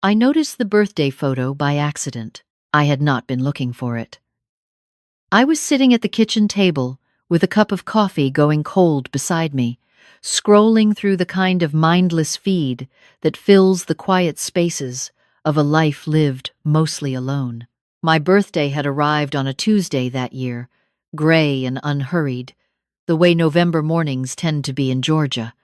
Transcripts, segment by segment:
I noticed the birthday photo by accident. I had not been looking for it. I was sitting at the kitchen table with a cup of coffee going cold beside me, scrolling through the kind of mindless feed that fills the quiet spaces of a life lived mostly alone. My birthday had arrived on a Tuesday that year, gray and unhurried, the way November mornings tend to be in Georgia.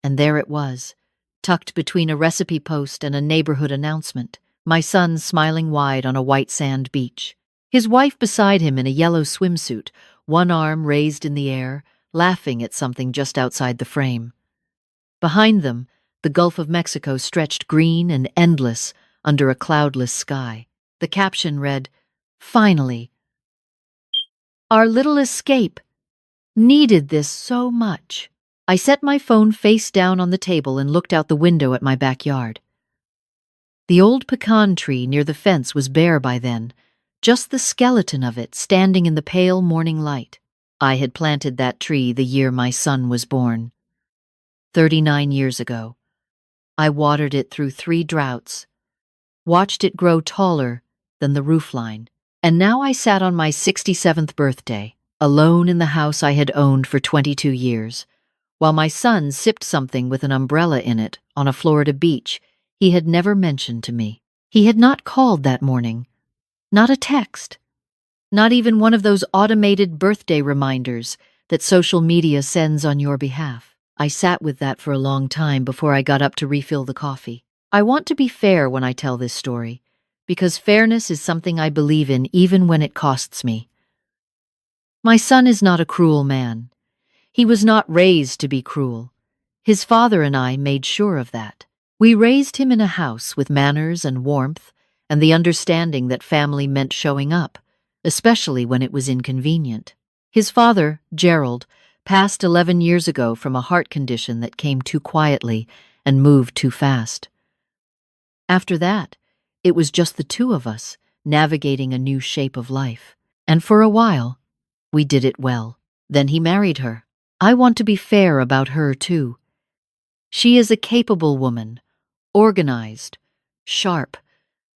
And there it was, tucked between a recipe post and a neighborhood announcement, my son smiling wide on a white sand beach. His wife beside him in a yellow swimsuit, one arm raised in the air, laughing at something just outside the frame. Behind them, the Gulf of Mexico stretched green and endless under a cloudless sky. The caption read, "Finally, our little escape. Needed this so much." I set my phone face down on the table and looked out the window at my backyard. The old pecan tree near the fence was bare by then, just the skeleton of it standing in the pale morning light. I had planted that tree the year my son was born. 39 years ago. I watered it through 3 droughts, watched it grow taller than the roofline, and now I sat on my 67th birthday, alone in the house I had owned for 22 years, while my son sipped something with an umbrella in it on a Florida beach he had never mentioned to me. He had not called that morning, not a text, not even one of those automated birthday reminders that social media sends on your behalf. I sat with that for a long time before I got up to refill the coffee. I want to be fair when I tell this story, because fairness is something I believe in even when it costs me. My son is not a cruel man. He was not raised to be cruel. His father and I made sure of that. We raised him in a house with manners and warmth and the understanding that family meant showing up, especially when it was inconvenient. His father, Gerald, passed 11 years ago from a heart condition that came too quietly and moved too fast. After that, it was just the two of us navigating a new shape of life. And for a while, we did it well. Then he married her. I want to be fair about her, too. She is a capable woman, organized, sharp,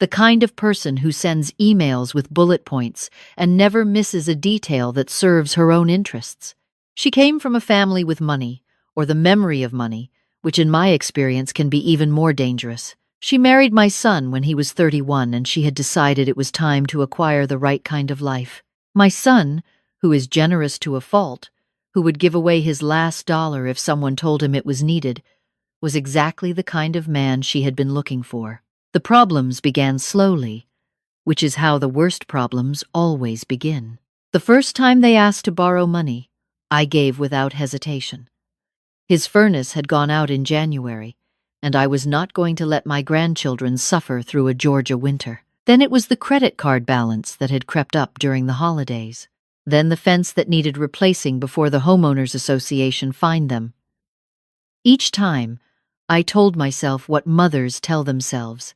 the kind of person who sends emails with bullet points and never misses a detail that serves her own interests. She came from a family with money, or the memory of money, which in my experience can be even more dangerous. She married my son when he was 31, and she had decided it was time to acquire the right kind of life. My son, who is generous to a fault, who would give away his last dollar if someone told him it was needed, was exactly the kind of man she had been looking for. The problems began slowly, which is how the worst problems always begin. The first time they asked to borrow money, I gave without hesitation. His furnace had gone out in January, and I was not going to let my grandchildren suffer through a Georgia winter. Then it was the credit card balance that had crept up during the holidays. Then the fence that needed replacing before the homeowners association fined them. Each time, I told myself what mothers tell themselves.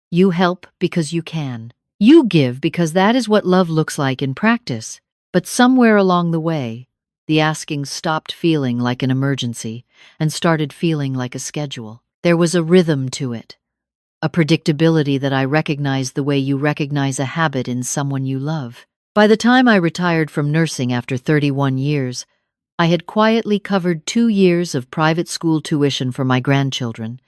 You help because you can. You give because that is what love looks like in practice. But somewhere along the way, the asking stopped feeling like an emergency and started feeling like a schedule. There was a rhythm to it, a predictability that I recognized the way you recognize a habit in someone you love. By the time I retired from nursing after 31 years, I had quietly covered 2 years of private school tuition for my grandchildren,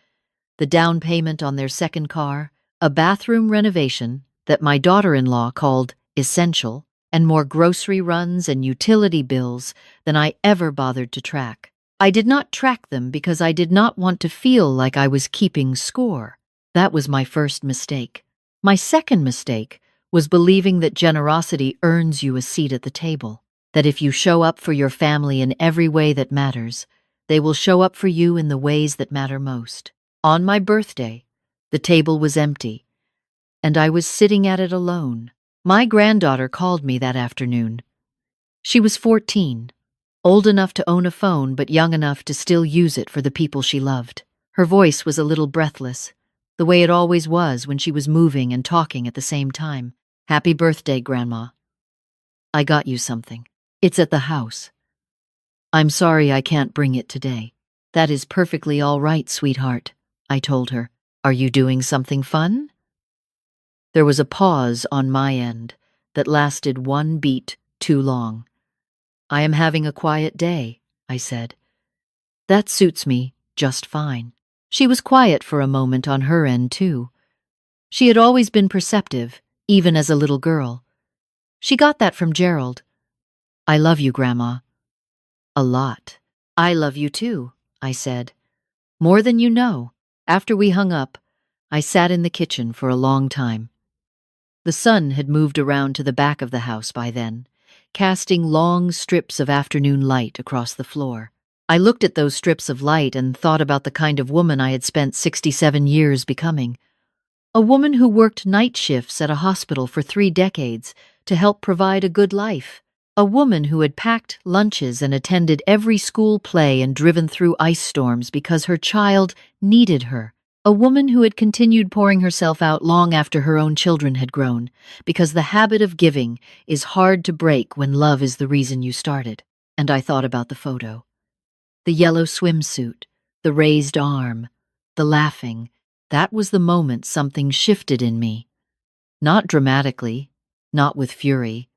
the down payment on their second car, a bathroom renovation that my daughter-in-law called essential, and more grocery runs and utility bills than I ever bothered to track. I did not track them because I did not want to feel like I was keeping score. That was my first mistake. My second mistake was believing that generosity earns you a seat at the table, that if you show up for your family in every way that matters, they will show up for you in the ways that matter most. On my birthday, the table was empty, and I was sitting at it alone. My granddaughter called me that afternoon. She was 14, old enough to own a phone but young enough to still use it for the people she loved. Her voice was a little breathless, the way it always was when she was moving and talking at the same time. "Happy birthday, Grandma. I got you something. It's at the house. I'm sorry I can't bring it today." "That is perfectly all right, sweetheart," I told her. Are you doing something fun? There was a pause on my end that lasted one beat too long. I am having a quiet day, I said. That suits me just fine. She was quiet for a moment on her end, too. She had always been perceptive, even as a little girl. She got that from Gerald. I love you, Grandma. A lot. I love you too, I said. More than you know. After we hung up, I sat in the kitchen for a long time. The sun had moved around to the back of the house by then, casting long strips of afternoon light across the floor. I looked at those strips of light and thought about the kind of woman I had spent 67 years becoming. A woman who worked night shifts at a hospital for 3 decades to help provide a good life. A woman who had packed lunches and attended every school play and driven through ice storms because her child needed her. A woman who had continued pouring herself out long after her own children had grown, because the habit of giving is hard to break when love is the reason you started. And I thought about the photo. The yellow swimsuit, the raised arm, the laughing. That was the moment something shifted in me. Not dramatically, not with fury,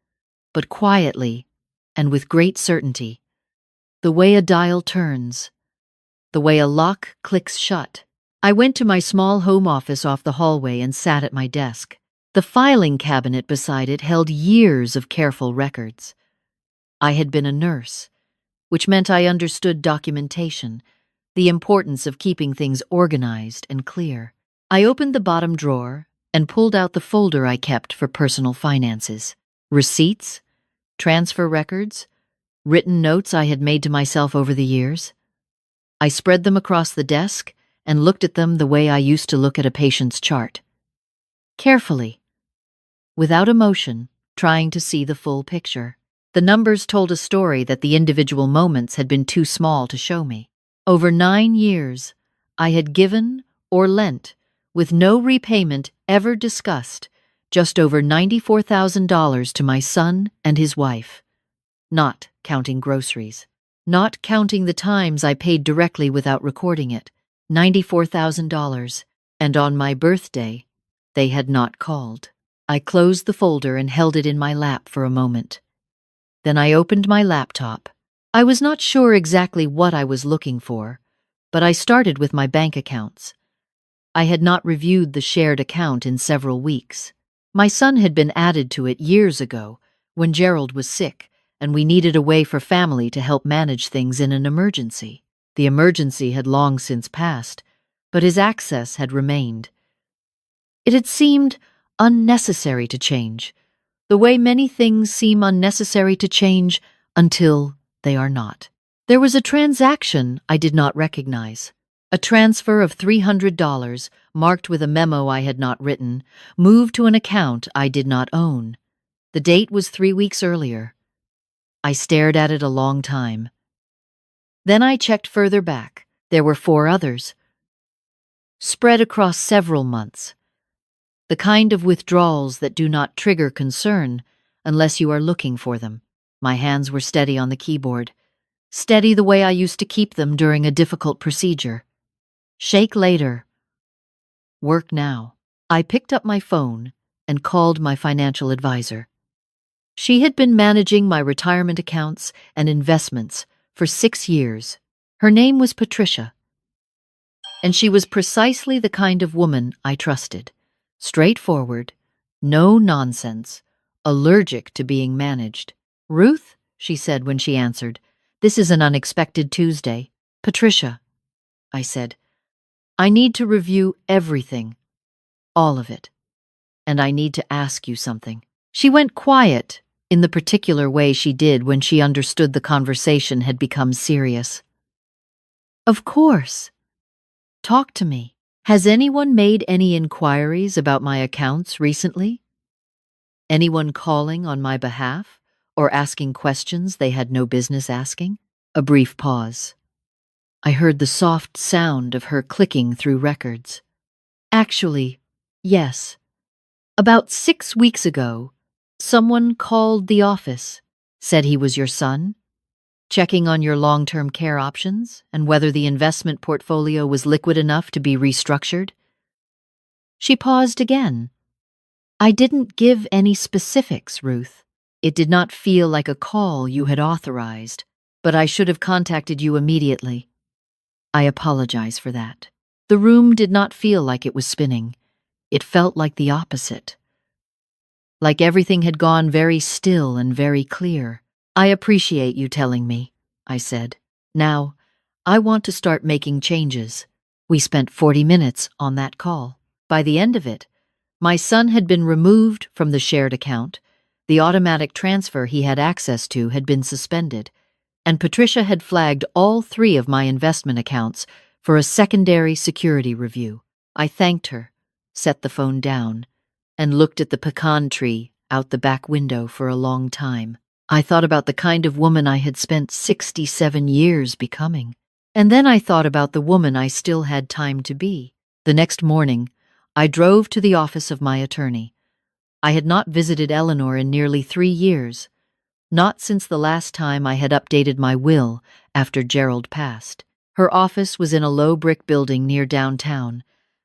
but quietly and with great certainty. The way a dial turns, the way a lock clicks shut. I went to my small home office off the hallway and sat at my desk. The filing cabinet beside it held years of careful records. I had been a nurse, which meant I understood documentation, the importance of keeping things organized and clear. I opened the bottom drawer and pulled out the folder I kept for personal finances. Receipts, transfer records, written notes I had made to myself over the years. I spread them across the desk and looked at them the way I used to look at a patient's chart. Carefully, without emotion, trying to see the full picture. The numbers told a story that the individual moments had been too small to show me. Over 9 years, I had given or lent, with no repayment ever discussed, just over $94,000 to my son and his wife, not counting groceries, not counting the times I paid directly without recording it, $94,000, and on my birthday, they had not called. I closed the folder and held it in my lap for a moment. Then I opened my laptop. I was not sure exactly what I was looking for, but I started with my bank accounts. I had not reviewed the shared account in several weeks. My son had been added to it years ago, when Gerald was sick, and we needed a way for family to help manage things in an emergency. The emergency had long since passed, but his access had remained. It had seemed unnecessary to change, the way many things seem unnecessary to change until they are not. There was a transaction I did not recognize. A transfer of $300, marked with a memo I had not written, moved to an account I did not own. The date was 3 weeks earlier. I stared at it a long time. Then I checked further back. There were 4 others, spread across several months. The kind of withdrawals that do not trigger concern unless you are looking for them. My hands were steady on the keyboard, steady the way I used to keep them during a difficult procedure. Shake later. Work now. I picked up my phone and called my financial advisor. She had been managing my retirement accounts and investments for 6 years. Her name was Patricia, and she was precisely the kind of woman I trusted. Straightforward, no nonsense, allergic to being managed. "Ruth," she said when she answered, "this is an unexpected Tuesday." "Patricia," I said, "I need to review everything, all of it, and I need to ask you something." She went quiet in the particular way she did when she understood the conversation had become serious. "Of course. Talk to me. Has anyone made any inquiries about my accounts recently? Anyone calling on my behalf or asking questions they had no business asking?" A brief pause. I heard the soft sound of her clicking through records. "Actually, yes. About 6 weeks ago, someone called the office, said he was your son, checking on your long-term care options and whether the investment portfolio was liquid enough to be restructured. She paused again. I didn't give any specifics, Ruth. It did not feel like a call you had authorized, but I should have contacted you immediately. I apologize for that. The room did not feel like it was spinning. It felt like the opposite. Like everything had gone very still and very clear. I appreciate you telling me, I said. Now, I want to start making changes. We spent 40 minutes on that call. By the end of it, my son had been removed from the shared account, the automatic transfer he had access to had been suspended, and Patricia had flagged all 3 of my investment accounts for a secondary security review. I thanked her, set the phone down, and looked at the pecan tree out the back window for a long time. I thought about the kind of woman I had spent 67 years becoming. And then I thought about the woman I still had time to be. The next morning, I drove to the office of my attorney. I had not visited Eleanor in nearly 3 years, not since the last time I had updated my will after Gerald passed. Her office was in a low brick building near downtown,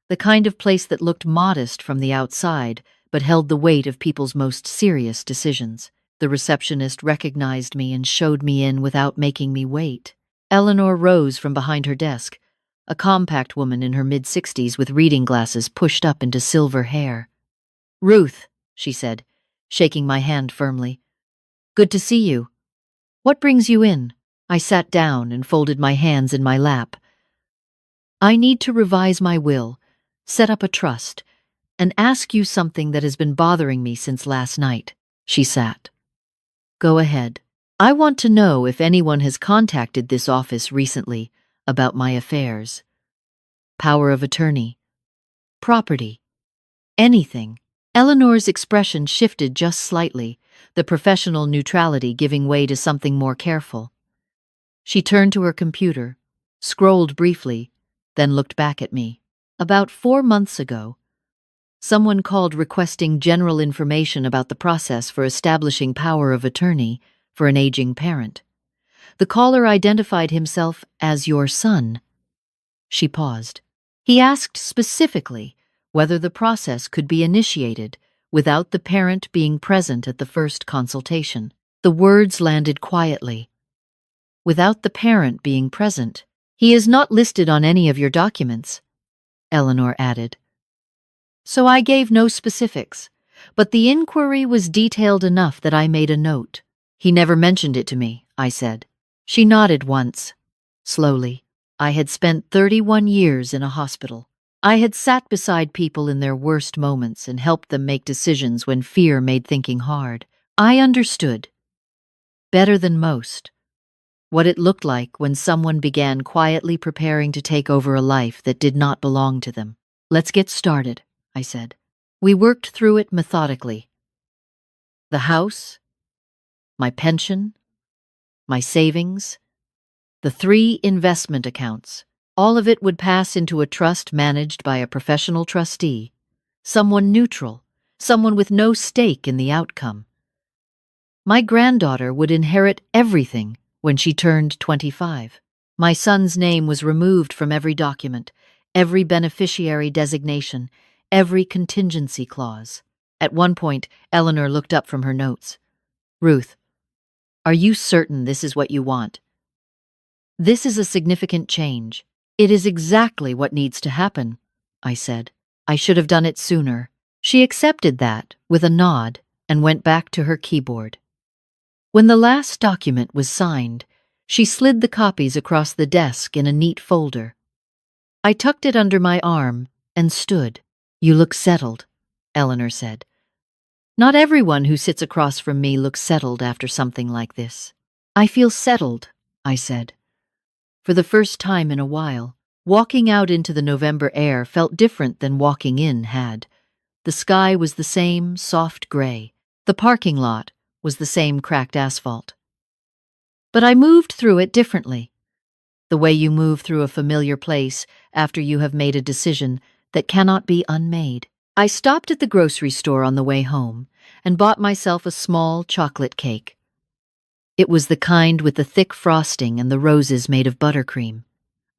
the kind of place that looked modest from the outside but held the weight of people's most serious decisions. The receptionist recognized me and showed me in without making me wait. Eleanor rose from behind her desk, a compact woman in her mid-60s with reading glasses pushed up into silver hair. "Ruth," she said, shaking my hand firmly. "Good to see you. What brings you in?" I sat down and folded my hands in my lap. "I need to revise my will, set up a trust, and ask you something that has been bothering me since last night." She sat. "Go ahead. I want to know if anyone has contacted this office recently about my affairs. Power of attorney. Property. Anything." Eleanor's expression shifted just slightly, the professional neutrality giving way to something more careful. She turned to her computer, scrolled briefly, then looked back at me. "About 4 months ago, someone called requesting general information about the process for establishing power of attorney for an aging parent. The caller identified himself as your son." She paused. "He asked specifically whether the process could be initiated without the parent being present at the first consultation." The words landed quietly. "Without the parent being present. He is not listed on any of your documents," Eleanor added. So I gave no specifics, but the inquiry was detailed enough that I made a note. "He never mentioned it to me," I said. She nodded once, slowly. I had spent 31 years in a hospital. I had sat beside people in their worst moments and helped them make decisions when fear made thinking hard. I understood, better than most, what it looked like when someone began quietly preparing to take over a life that did not belong to them. "Let's get started," I said. We worked through it methodically. The house, my pension, my savings, the 3 investment accounts. All of it would pass into a trust managed by a professional trustee, someone neutral, someone with no stake in the outcome. My granddaughter would inherit everything when she turned 25. My son's name was removed from every document, every beneficiary designation, every contingency clause. At one point, Eleanor looked up from her notes. "Ruth, are you certain this is what you want? This is a significant change. It is exactly what needs to happen," I said. "I should have done it sooner." She accepted that with a nod and went back to her keyboard. When the last document was signed, she slid the copies across the desk in a neat folder. I tucked it under my arm and stood. "You look settled," Eleanor said. "Not everyone who sits across from me looks settled after something like this." "I feel settled," I said. For the first time in a while, walking out into the November air felt different than walking in had. The sky was the same soft gray. The parking lot was the same cracked asphalt. But I moved through it differently, the way you move through a familiar place after you have made a decision that cannot be unmade. I stopped at the grocery store on the way home and bought myself a small chocolate cake. It was the kind with the thick frosting and the roses made of buttercream.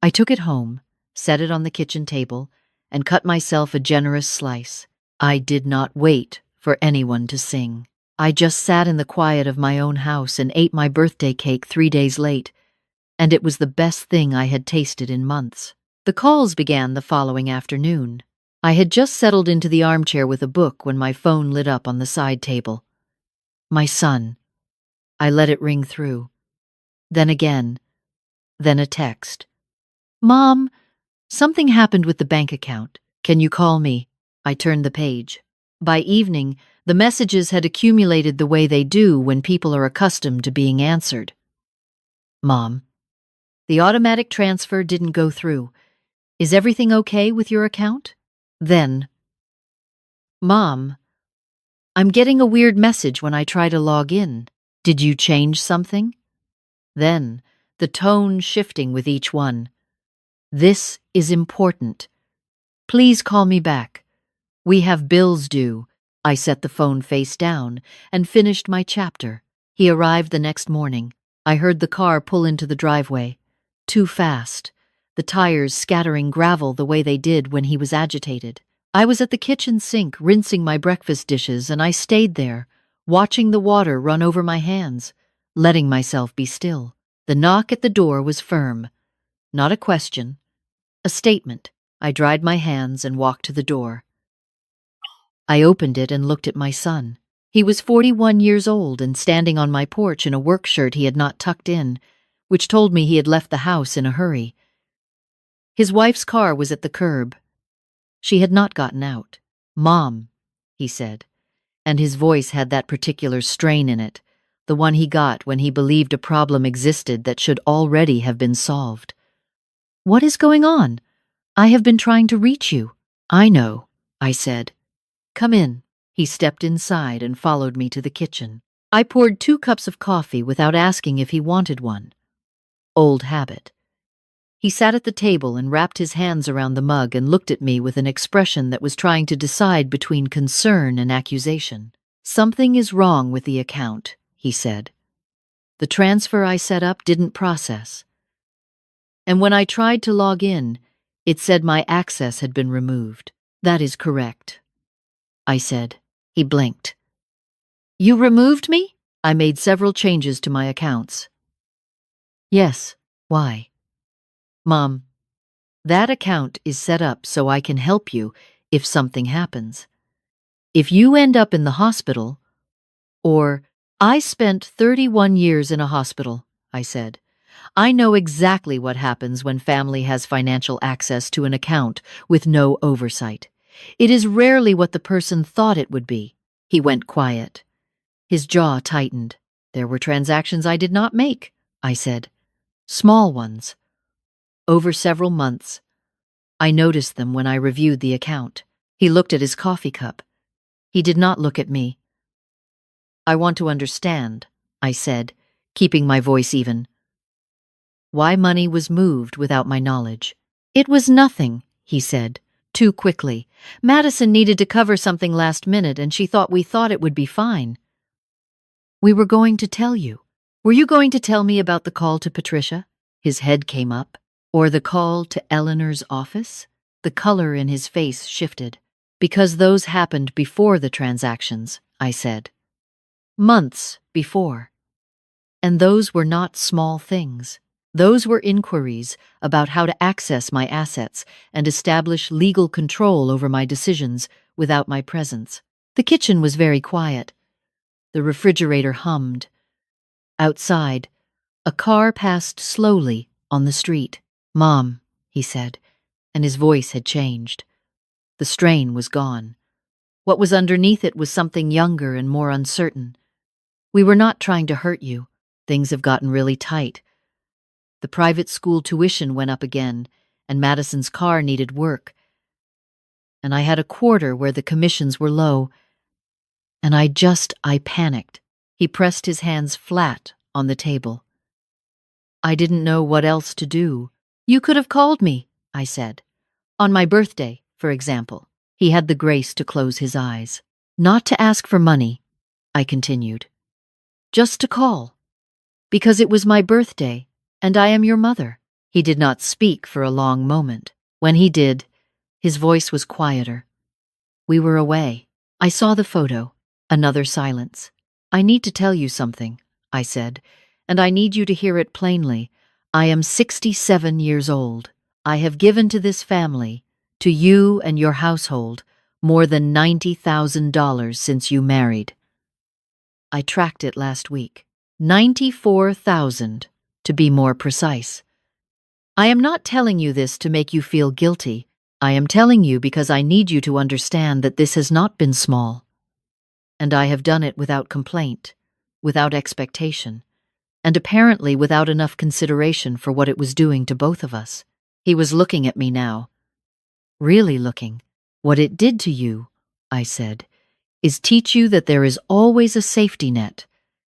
I took it home, set it on the kitchen table, and cut myself a generous slice. I did not wait for anyone to sing. I just sat in the quiet of my own house and ate my birthday cake 3 days late, and it was the best thing I had tasted in months. The calls began the following afternoon. I had just settled into the armchair with a book when my phone lit up on the side table. My son. I let it ring through. Then again. Then a text. Mom, something happened with the bank account. Can you call me? I turned the page. By evening, the messages had accumulated the way they do when people are accustomed to being answered. Mom, the automatic transfer didn't go through. Is everything okay with your account? Then, Mom, I'm getting a weird message when I try to log in. Did you change something? Then, the tone shifting with each one. This is important. Please call me back. We have bills due. I set the phone face down and finished my chapter. He arrived the next morning. I heard the car pull into the driveway. Too fast, the tires scattering gravel the way they did when he was agitated. I was at the kitchen sink rinsing my breakfast dishes, and I stayed there, watching the water run over my hands, letting myself be still. The knock at the door was firm. Not a question, a statement. I dried my hands and walked to the door. I opened it and looked at my son. He was 41 years old and standing on my porch in a work shirt he had not tucked in, which told me he had left the house in a hurry. His wife's car was at the curb. She had not gotten out. Mom, he said, and his voice had that particular strain in it, the one he got when he believed a problem existed that should already have been solved. What is going on? I have been trying to reach you. I know, I said. Come in. He stepped inside and followed me to the kitchen. I poured 2 cups of coffee without asking if he wanted one. Old habit. He sat at the table and wrapped his hands around the mug and looked at me with an expression that was trying to decide between concern and accusation. Something is wrong with the account, he said. The transfer I set up didn't process. And when I tried to log in, it said my access had been removed. That is correct, I said. He blinked. You removed me? I made several changes to my accounts. Yes, why? Mom, that account is set up so I can help you if something happens. If you end up in the hospital, or I spent 31 years in a hospital, I said. I know exactly what happens when family has financial access to an account with no oversight. It is rarely what the person thought it would be. He went quiet. His jaw tightened. There were transactions I did not make, I said. Small ones. Over several months. I noticed them when I reviewed the account. He looked at his coffee cup. He did not look at me. I want to understand, I said, keeping my voice even. Why money was moved without my knowledge. It was nothing, he said, too quickly. Madison needed to cover something last minute and she thought we thought it would be fine. We were going to tell you. Were you going to tell me about the call to Patricia? His head came up. Or the call to Eleanor's office? The color in his face shifted. Because those happened before the transactions, I said. Months before. And those were not small things. Those were inquiries about how to access my assets and establish legal control over my decisions without my presence. The kitchen was very quiet. The refrigerator hummed. Outside, a car passed slowly on the street. Mom, he said, and his voice had changed. The strain was gone. What was underneath it was something younger and more uncertain. We were not trying to hurt you. Things have gotten really tight. The private school tuition went up again, and Madison's car needed work. And I had a quarter where the commissions were low. And I panicked. He pressed his hands flat on the table. I didn't know what else to do. You could have called me, I said. On my birthday, for example. He had the grace to close his eyes. Not to ask for money, I continued. Just to call. Because it was my birthday, and I am your mother. He did not speak for a long moment. When he did, His voice was quieter. We were away. I saw the photo. Another silence. I need to tell you something, I said, and I need you to hear it plainly. I am 67 years old. I have given to this family, to you and your household, more than $90,000 since you married. I tracked it last week. 94,000, to be more precise. I am not telling you this to make you feel guilty. I am telling you because I need you to understand that this has not been small. And I have done it without complaint, without expectation, and apparently without enough consideration for what it was doing to both of us. He was looking at me now. Really looking. What it did to you, I said, is teach you that there is always a safety net,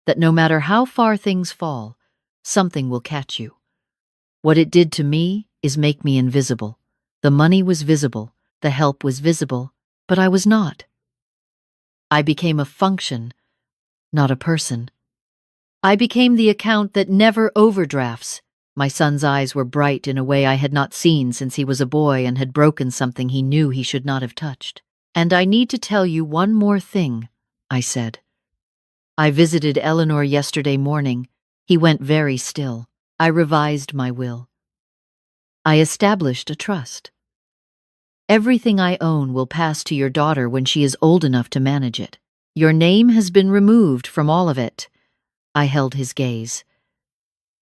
that no matter how far things fall, something will catch you. What it did to me is make me invisible. The money was visible, the help was visible, but I was not. I became a function, not a person. I became the account that never overdrafts. My son's eyes were bright in a way I had not seen since he was a boy and had broken something he knew he should not have touched. And I need to tell you one more thing, I said. I visited Eleanor yesterday morning. He went very still. I revised my will. I established a trust. Everything I own will pass to your daughter when she is old enough to manage it. Your name has been removed from all of it. I held his gaze.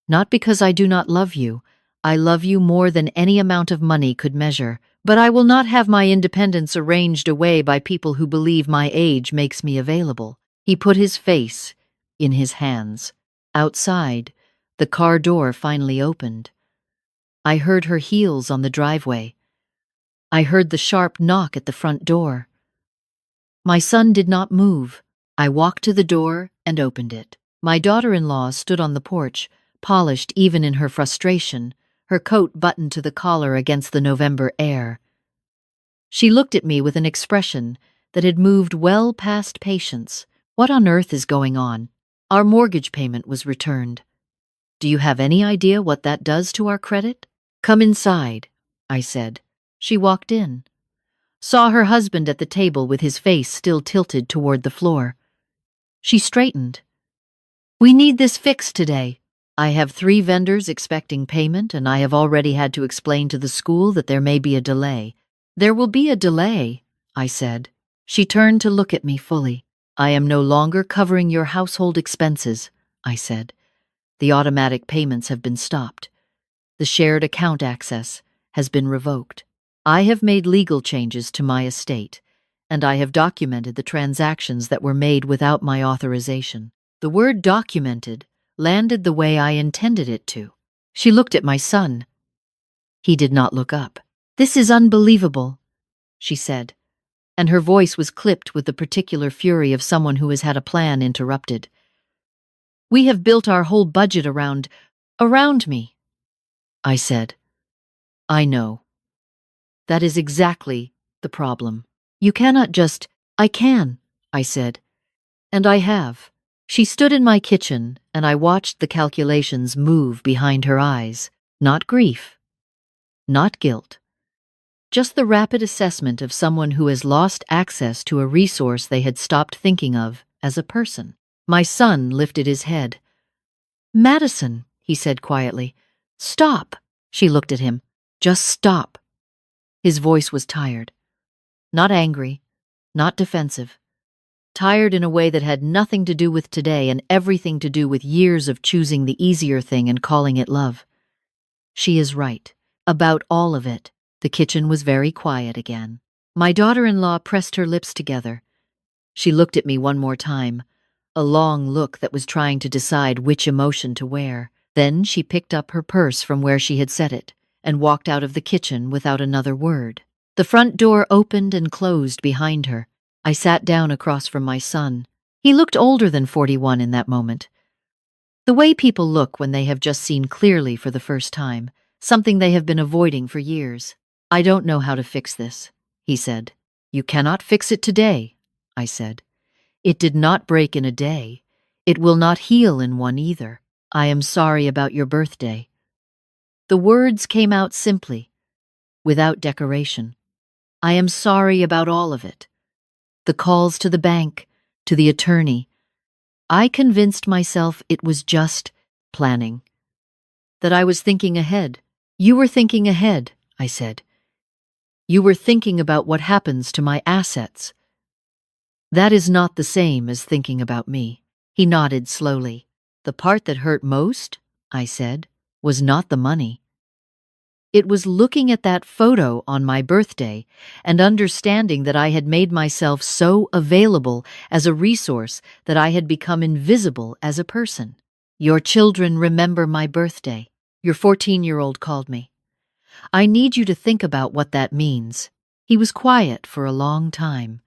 Not because I do not love you. I love you more than any amount of money could measure, but I will not have my independence arranged away by people who believe my age makes me available. He put his face in his hands. Outside, the car door finally opened. I heard her heels on the driveway. I heard the sharp knock at the front door. My son did not move. I walked to the door and opened it. My daughter-in-law stood on the porch, polished even in her frustration, her coat buttoned to the collar against the November air. She looked at me with an expression that had moved well past patience. What on earth is going on? Our mortgage payment was returned. Do you have any idea what that does to our credit? Come inside, I said. She walked in. Saw her husband at the table with his face still tilted toward the floor. She straightened. We need this fixed today. I have 3 vendors expecting payment, and I have already had to explain to the school that there may be a delay. There will be a delay, I said. She turned to look at me fully. I am no longer covering your household expenses, I said. The automatic payments have been stopped. The shared account access has been revoked. I have made legal changes to my estate, and I have documented the transactions that were made without my authorization. The word documented landed the way I intended it to. She looked at my son. He did not look up. This is unbelievable, she said, and her voice was clipped with the particular fury of someone who has had a plan interrupted. We have built our whole budget around me, I said. I know. That is exactly the problem. You cannot just, I can, I said. And I have. She stood in my kitchen, and I watched the calculations move behind her eyes. Not grief. Not guilt. Just the rapid assessment of someone who has lost access to a resource they had stopped thinking of as a person. My son lifted his head. Madison, he said quietly. Stop. She looked at him. Just stop. His voice was tired. Not angry, not defensive. Tired in a way that had nothing to do with today and everything to do with years of choosing the easier thing and calling it love. She is right. About all of it. The kitchen was very quiet again. My daughter-in-law pressed her lips together. She looked at me one more time, a long look that was trying to decide which emotion to wear. Then she picked up her purse from where she had set it and walked out of the kitchen without another word. The front door opened and closed behind her. I sat down across from my son. He looked older than 41 in that moment. The way people look when they have just seen clearly for the first time, something they have been avoiding for years. I don't know how to fix this, he said. You cannot fix it today, I said. It did not break in a day. It will not heal in one either. I am sorry about your birthday. The words came out simply, without decoration. I am sorry about all of it. The calls to the bank, to the attorney. I convinced myself it was just planning. That I was thinking ahead. You were thinking ahead, I said. You were thinking about what happens to my assets. That is not the same as thinking about me. He nodded slowly. The part that hurt most, I said, was not the money. It was looking at that photo on my birthday and understanding that I had made myself so available as a resource that I had become invisible as a person. Your children remember my birthday. Your 14-year-old called me. I need you to think about what that means. He was quiet for a long time.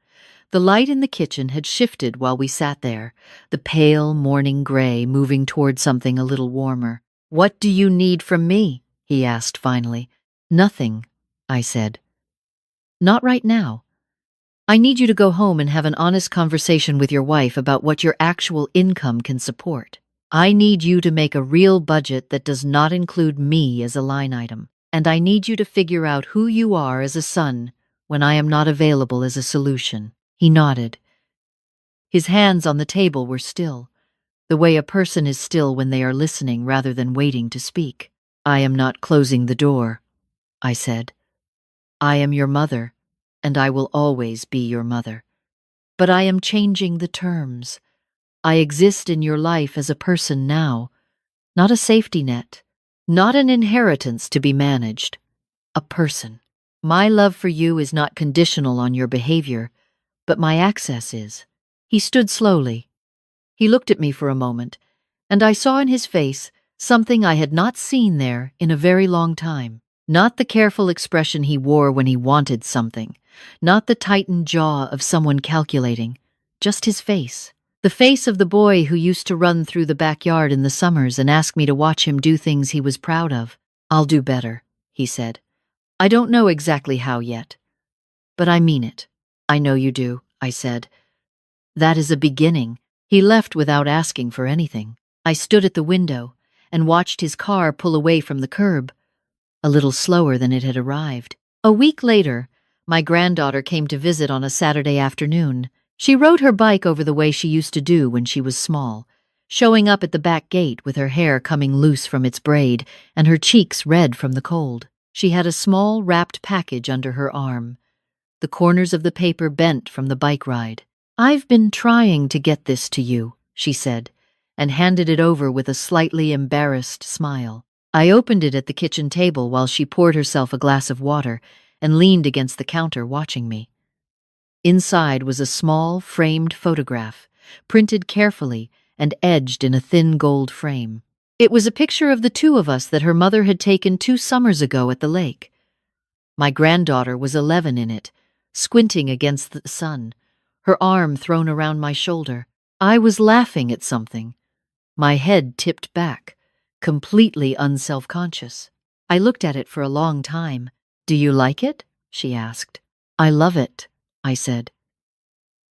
The light in the kitchen had shifted while we sat there, the pale morning gray moving toward something a little warmer. What do you need from me? He asked finally. Nothing, I said. Not right now. I need you to go home and have an honest conversation with your wife about what your actual income can support. I need you to make a real budget that does not include me as a line item. And I need you to figure out who you are as a son when I am not available as a solution. He nodded. His hands on the table were still, the way a person is still when they are listening rather than waiting to speak. I am not closing the door, I said. I am your mother, and I will always be your mother. But I am changing the terms. I exist in your life as a person now, not a safety net, not an inheritance to be managed, a person. My love for you is not conditional on your behavior, but my access is. He stood slowly. He looked at me for a moment, and I saw in his face something I had not seen there in a very long time. Not the careful expression he wore when he wanted something, not the tightened jaw of someone calculating, just his face. The face of the boy who used to run through the backyard in the summers and ask me to watch him do things he was proud of. I'll do better, he said. I don't know exactly how yet, but I mean it. I know you do, I said. That is a beginning. He left without asking for anything. I stood at the window and watched his car pull away from the curb, a little slower than it had arrived. A week later, my granddaughter came to visit on a Saturday afternoon. She rode her bike over the way she used to do when she was small, showing up at the back gate with her hair coming loose from its braid and her cheeks red from the cold. She had a small wrapped package under her arm. The corners of the paper bent from the bike ride. I've been trying to get this to you, she said, and handed it over with a slightly embarrassed smile. I opened it at the kitchen table while she poured herself a glass of water and leaned against the counter watching me. Inside was a small, framed photograph, printed carefully and edged in a thin gold frame. It was a picture of the two of us that her mother had taken 2 summers ago at the lake. My granddaughter was 11 in it, squinting against the sun, her arm thrown around my shoulder. I was laughing at something, my head tipped back, completely unself-conscious. I looked at it for a long time. Do you like it? She asked. I love it, I said.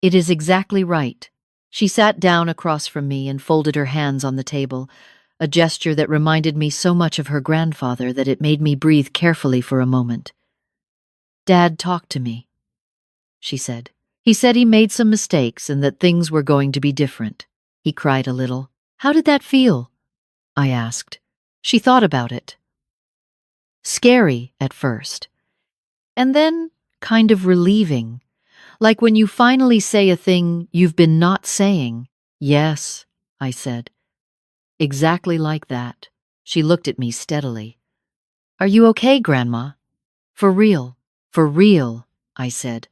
It is exactly right. She sat down across from me and folded her hands on the table, a gesture that reminded me so much of her grandfather that it made me breathe carefully for a moment. Dad talked to me, she said. He said he made some mistakes and that things were going to be different. He cried a little. How did that feel? I asked. She thought about it. Scary at first, and then kind of relieving, like when you finally say a thing you've been not saying. Yes, I said. Exactly like that. She looked at me steadily. Are you okay, Grandma? For real, I said.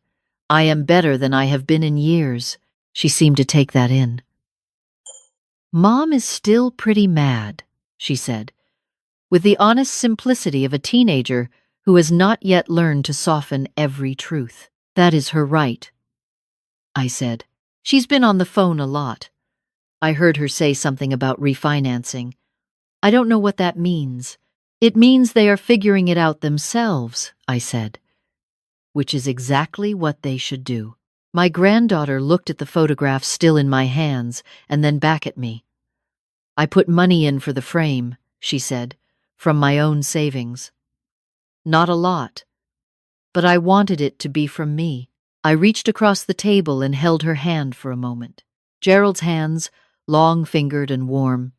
I am better than I have been in years. She seemed to take that in. Mom is still pretty mad, she said, with the honest simplicity of a teenager who has not yet learned to soften every truth. That is her right, I said. She's been on the phone a lot. I heard her say something about refinancing. I don't know what that means. It means they are figuring it out themselves, I said. Which is exactly what they should do. My granddaughter looked at the photograph still in my hands and then back at me. I put money in for the frame, she said, from my own savings. Not a lot. but I wanted it to be from me. I reached across the table and held her hand for a moment. Gerald's hands, long-fingered and warm.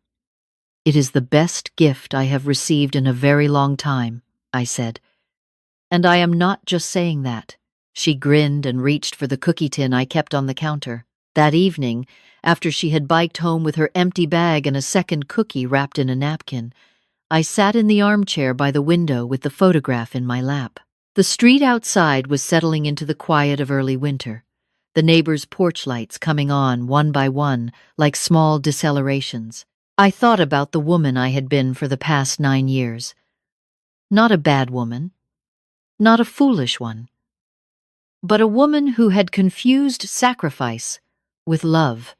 "It is the best gift I have received in a very long time," I said. "And I am not just saying that." She grinned and reached for the cookie tin I kept on the counter. That evening, after she had biked home with her empty bag and a second cookie wrapped in a napkin, I sat in the armchair by the window with the photograph in my lap. The street outside was settling into the quiet of early winter, the neighbors' porch lights coming on one by one like small decelerations. I thought about the woman I had been for the past 9 years. Not a bad woman, not a foolish one, but a woman who had confused sacrifice with love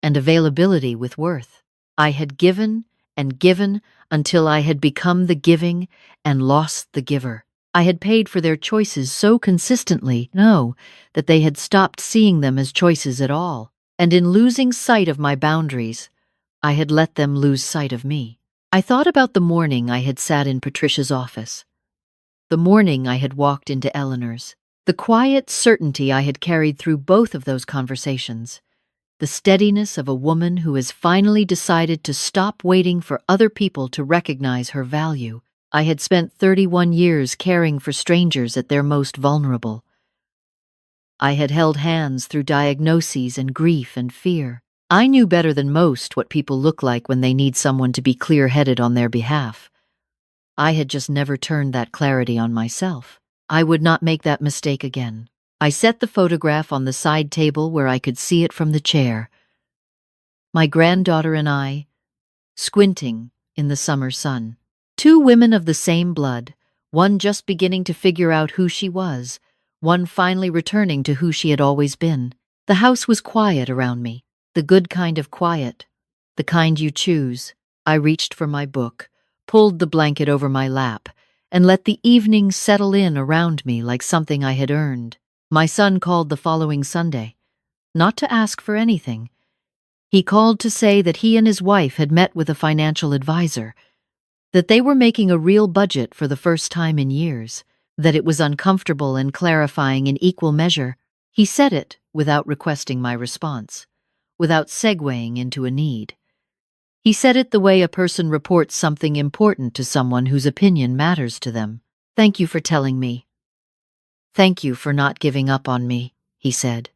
and availability with worth. I had given and given until I had become the giving and lost the giver. I had paid for their choices so consistently, that they had stopped seeing them as choices at all. And in losing sight of my boundaries, I had let them lose sight of me. I thought about the morning I had sat in Patricia's office, the morning I had walked into Eleanor's, the quiet certainty I had carried through both of those conversations, the steadiness of a woman who has finally decided to stop waiting for other people to recognize her value. I had spent 31 years caring for strangers at their most vulnerable. I had held hands through diagnoses and grief and fear. I knew better than most what people look like when they need someone to be clear-headed on their behalf. I had just never turned that clarity on myself. I would not make that mistake again. I set the photograph on the side table where I could see it from the chair. My granddaughter and I, squinting in the summer sun. 2 women of the same blood, one just beginning to figure out who she was, one finally returning to who she had always been. The house was quiet around me, the good kind of quiet, the kind you choose. I reached for my book, pulled the blanket over my lap, and let the evening settle in around me like something I had earned. My son called the following Sunday, not to ask for anything. He called to say that he and his wife had met with a financial advisor, that they were making a real budget for the first time in years, that it was uncomfortable and clarifying in equal measure. He said it without requesting my response, without segueing into a need. He said it the way a person reports something important to someone whose opinion matters to them. "Thank you for telling me. Thank you for not giving up on me," he said.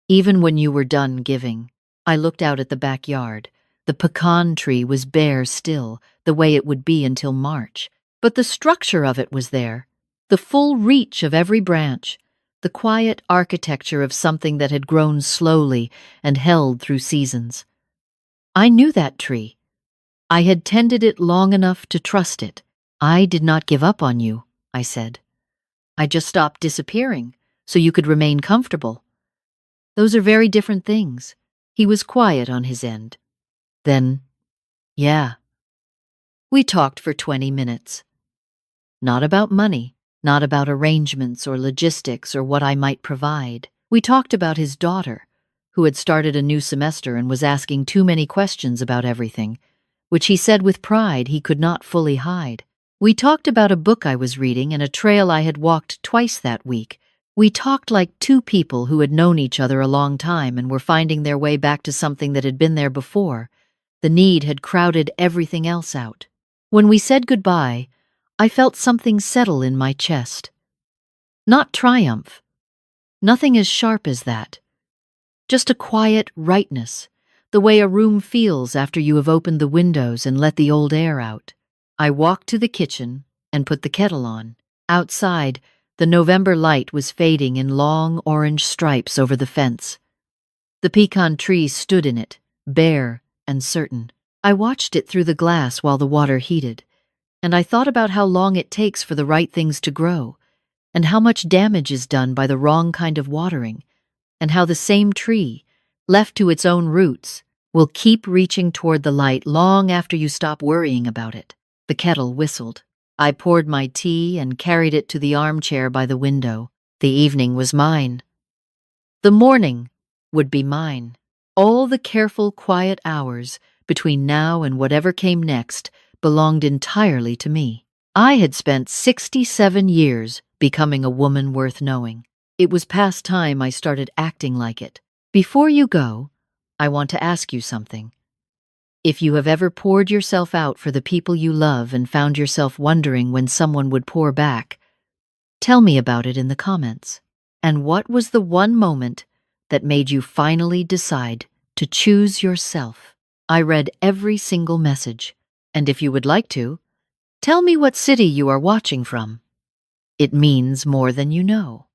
"Even when you were done giving." I looked out at the backyard. The pecan tree was bare still, the way it would be until March. But the structure of it was there, the full reach of every branch, the quiet architecture of something that had grown slowly and held through seasons. I knew that tree. I had tended it long enough to trust it. "I did not give up on you," I said. "I just stopped disappearing, so you could remain comfortable. Those are very different things." He was quiet on his end. Then, "Yeah." We talked for 20 minutes. Not about money, not about arrangements or logistics or what I might provide. We talked about his daughter, who had started a new semester and was asking too many questions about everything, which he said with pride he could not fully hide. We talked about a book I was reading and a trail I had walked twice that week. We talked like 2 people who had known each other a long time and were finding their way back to something that had been there before. The need had crowded everything else out. When we said goodbye, I felt something settle in my chest. Not triumph. Nothing as sharp as that. Just a quiet rightness, the way a room feels after you have opened the windows and let the old air out. I walked to the kitchen and put the kettle on. Outside, the November light was fading in long orange stripes over the fence. The pecan tree stood in it, bare and certain. I watched it through the glass while the water heated, and I thought about how long it takes for the right things to grow, and how much damage is done by the wrong kind of watering, and how the same tree, left to its own roots, will keep reaching toward the light long after you stop worrying about it. The kettle whistled. I poured my tea and carried it to the armchair by the window. The evening was mine. The morning would be mine. All the careful, quiet hours between now and whatever came next belonged entirely to me. I had spent 67 years becoming a woman worth knowing. It was past time I started acting like it. Before you go, I want to ask you something. If you have ever poured yourself out for the people you love and found yourself wondering when someone would pour back, tell me about it in the comments. And what was the one moment that made you finally decide to choose yourself? I read every single message, and if you would like to, tell me what city you are watching from. It means more than you know.